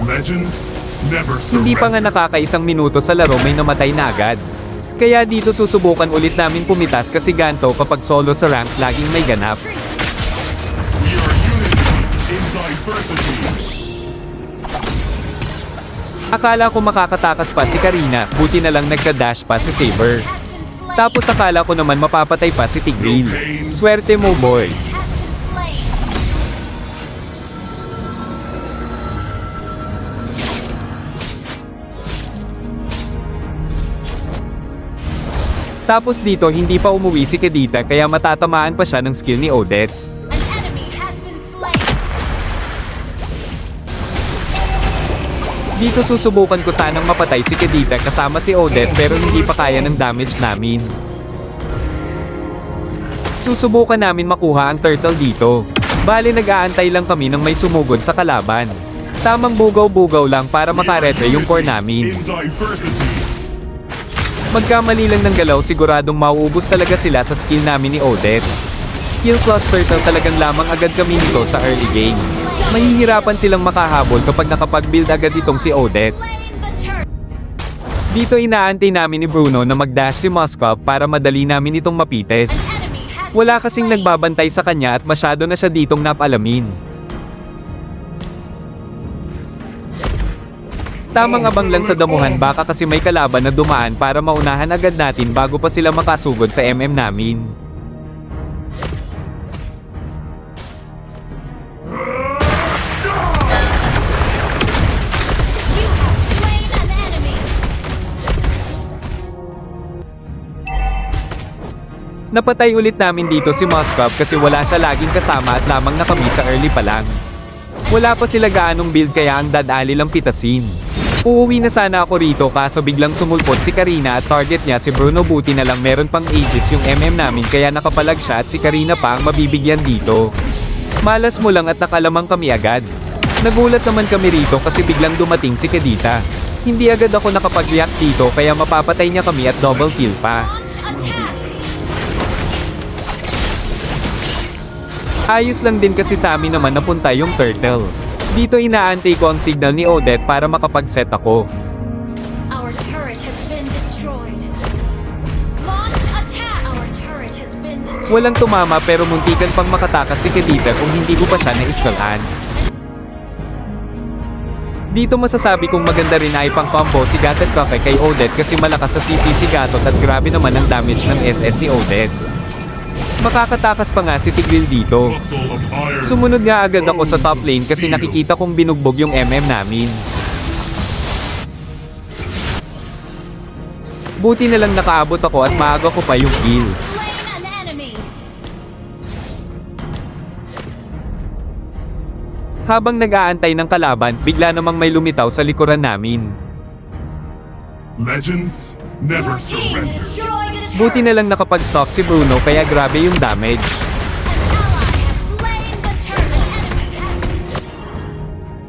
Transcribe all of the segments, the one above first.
Legends never Hindi pa nga surrender. nakakaisang minuto sa laro may namatay na agad. Kaya dito susubukan ulit namin pumitas kasi ganto kapag solo sa rank laging may ganap. We are unity in diversity. Akala ko makakatakas pa si Karina, buti na lang nagka-dash pa si Saber. Tapos akala ko naman mapapatay pa si Tigreal. Swerte mo boy. Tapos dito hindi pa umuwi si Kadita kaya matatamaan pa siya ng skill ni Odette. Dito susubukan ko sanang mapatay si Kadita kasama si Odette pero hindi pa kaya ng damage namin. Susubukan namin makuha ang turtle dito. Bale nag-aantay lang kami ng may sumugod sa kalaban. Tamang bugaw-bugaw lang para makaretre yung core namin. In diversity. Magkamali lang ng galaw siguradong mauubos talaga sila sa skill namin ni Odette. Kill plus turtle talagang lamang agad kami nito sa early game. Mahihirapan silang makahabol kapag nakapag-build agad itong si Odette. Dito inaantay namin ni Bruno na mag-dash si Moskov para madali namin itong mapites. Wala kasing nagbabantay sa kanya at masyado na siya ditong napalamin. Tamang abang lang sa damuhan baka kasi may kalaban na dumaan para maunahan agad natin bago pa sila makasugod sa MM namin. Napatay ulit namin dito si Moskov kasi wala siya laging kasama at lamang na kami sa early pa lang. Wala pa sila gaanong build kaya ang dadali lang pitasin. Uuwi na sana ako rito kaso biglang sumulpot si Karina at target niya si Bruno, buti na lang meron pang aegis yung MM namin kaya nakapalag siya at si Karina pa ang mabibigyan dito. Malas mo lang at nakalamang kami agad. Nagulat naman kami rito kasi biglang dumating si Kadita. Hindi agad ako nakapag-react dito kaya mapapatay niya kami at double kill pa. Ayos lang din kasi sa amin naman napunta yung turtle. Dito inaantay ko ang signal ni Odette para makapag-set ako. Our turret has been destroyed. Launch attack. Our turret has been destroyed. Walang tumama pero muntikan pang makatakas si Kadita kung hindi ko pa siya naiskalhan. Dito masasabi kong maganda rin ay pang combo si Gatot Kake kay Odette kasi malakas sa CC si Gatot at grabe naman ang damage ng SS ni Odette. Makakatakas pa nga si Tigreal dito. Muscle of iron. Sumunod nga agad ako sa top lane kasi nakikita kong binugbog yung MM namin. Buti na lang nakaabot ako at maaga ko pa yung kill. Slain an enemy. Habang nag-aantay ng kalaban, bigla namang may lumitaw sa likuran namin. Legends never Your team surrender. destroyed a turret. Buti na lang nakapag-stock si Bruno kaya grabe yung damage. An ally has slain the turret. An enemy has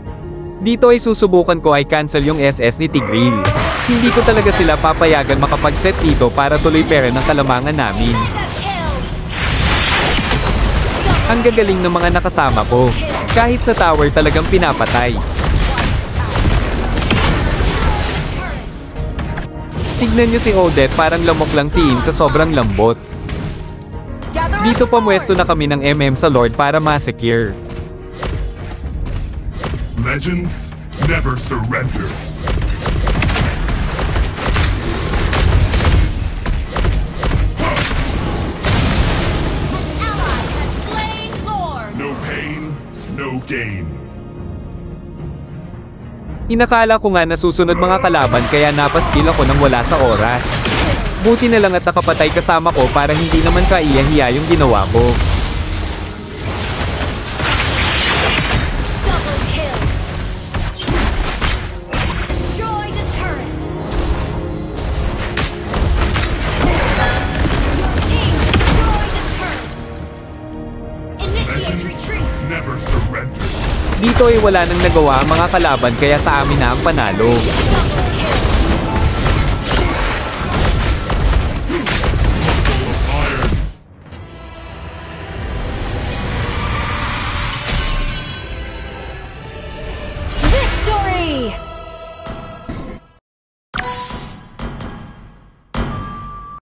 been Dito ay susubukan ko ay cancel yung SS ni Tigreal. Hindi ko talaga sila papayagan makapag-set dito para tuloy pera ng kalamangan namin. mega kill. Ang gagaling ng mga nakasama ko. Kahit sa tower talagang pinapatay. Turret. Tignan niyo si Odette, parang lamok lang si In sa sobrang lambot. Dito pamwesto na kami ng MM sa Lord para ma-secure. Legends never surrender. Ally has slain Lord. No pain, no gain. Inakala ko nga nasusunod mga kalaban kaya napaskill ako nang wala sa oras. Buti na lang at nakapatay kasama ko para hindi naman kaiyahiya yung ginawa ko. Double kill. Destroyed a turret. Your team destroyed a turret. Initiate retreat. Legends never surrender. Dito ay wala nang nagawa ang mga kalaban kaya sa amin na ang panalo. Double